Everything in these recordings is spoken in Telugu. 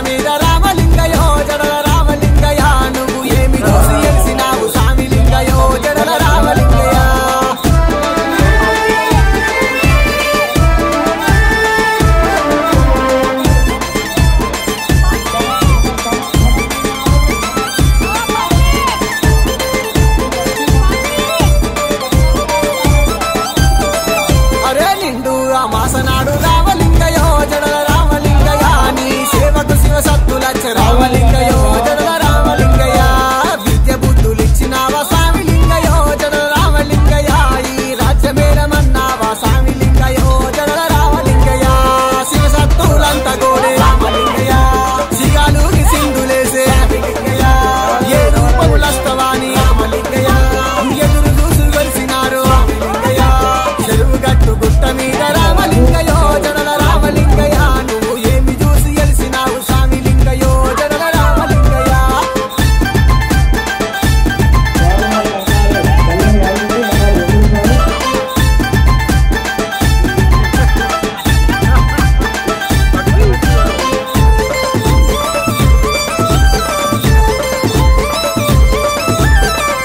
మీద రామలింగయో జడల రామలింగయ్య నువ్వు ఏమి చూసి ఎలిసినావు స్వామి లింగయో జడల రామలింగయ్య మాసనాడు రామలింగయో జడల రామలింగయ్య నీ సేవకు శివ సత్తులచ్చ రామలింగయో జడల రామలింగయ్య విద్య బుద్ధులిచ్చినావా స్వామి లింగయో జడల రామలింగయ్య ఈ రాజ్యమేలమన్నావా స్వామి లింగయో జడల రామలింగయ్య శివ సత్తులంత గోడే రామలింగయ్య సిగాలూరి సింధులేసే రామలింగయ్య ఏ రూపములస్తవాని రామలింగయ్య ఎదురు చూసి వెలిసినారు రామలింగయ్య చెరువు గట్టు గుట్ట మీద రామలింగయో జడల రామలింగయ్య నువ్వు ఏమి చూసి ఎలిసినావు స్వామి లింగయో జడల రామలింగయ్య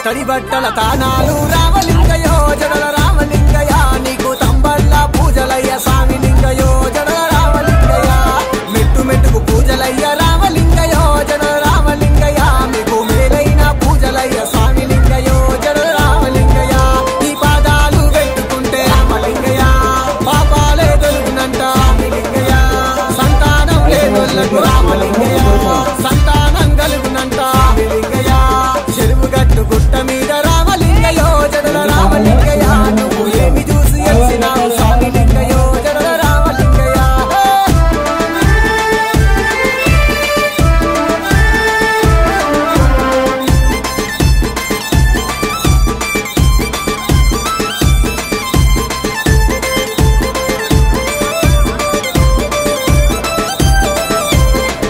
తడి బట్టల తానాలు రామలింగయో జడల రామలింగయ్య నీకు తంబళ్ళ పూజలయ్య స్వామి లింగయో జడల రామలింగయ్య మెట్టు మెట్టుకు పూజలయ్య రామలింగయో జడల రామలింగయ్య మీకు మేలైన పూజలయ్య స్వామి లింగయో జడల రామలింగయ్య నీ పాదాలు పెట్టుకుంటే రామలింగయ్య పాపాలే తొలుగునంట రామలింగయ్య సంతానం లేనోళ్లకు రామలింగయ్య సంతానం కలుగునంట రామలింగయ్య చెరువు గట్టు గుట్ట మీద రామలింగయో జడల రామలింగయ్య నువ్వు ఏమి చూసి ఎలిసినావు స్వామి లింగయో జడల రామలింగయ్య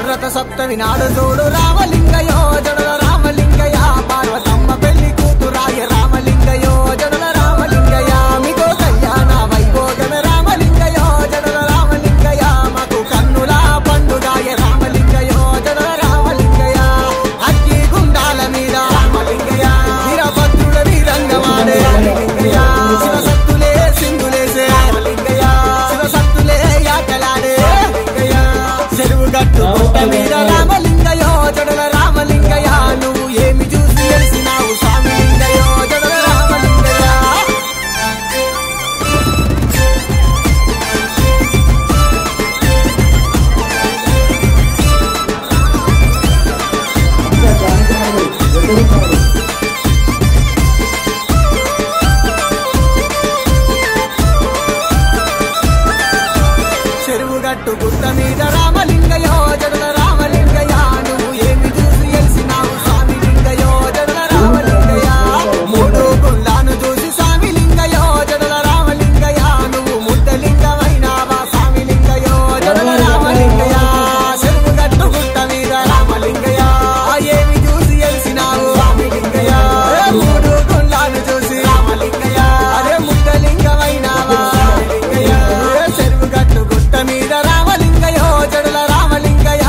రథ సప్తమి నాడు చూడు రామలింగయో జడల రామలింగయ్య పార్వతమ్మ పెళ్లి కూతురాయ రామలింగయో జడల రామలింగయ్య మీతో కళ్యాణ వైభోగమే రామలింగయో జడల రామలింగయ్య మాకు కన్నుల పండుగాయ రామలింగయో జడల రామలింగయ్య అగ్గి గుండాల మీద రామలింగయ్య వీరభద్రుల వీరంగమాడే రామలింగయ్య శివ సత్తులే సింధులేసే రామలింగయ్య శివ సత్తులే యాటలాడే రామలింగయ్య చెరువు గట్టు గుట్ట మీద రామలింగయో జడల రామలింగయ్య నువ్వు ఏమి చూసి ఎలిసినావు స్వామి లింగయో జడల రామలింగయ్య చెరువు గట్టు గుట్ట మీద రామలింగయో జడల రామలింగయ్య నువ్వు ఏమి చూసి ఎలిసినావు స్వామి లింగయో జడల రామలింగయ్య మూడు గుండాను చూసి స్వామి లింగయో జడల రామలింగయ్య నువ్వు ముద్దలింగమైనావా స్వామి లింగయో జడల రామలింగయ్య చెరువు గట్టు గుట్ట మీద రామలింగయ్య ఏమి చూసి ఎలిసినావు స్వామి లింగయ్య మూడు గుండాను చూసి రామలింగయ్య అరే ముద్దలింగమైనావా స్వామి లింగయ్య చెరువు గట్టు గుట్ట మీద రామలింగయో జడల రామలింగయ్య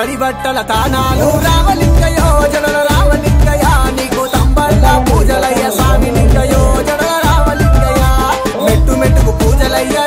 తడి బట్టల తానాలు రామలింగయో జడల రామలింగయ్య నీకు తంబళ్ళ పూజలయ్య స్వామి లింగయో జడల రామలింగయ్య మెట్టు మెట్టుకు పూజలయ్య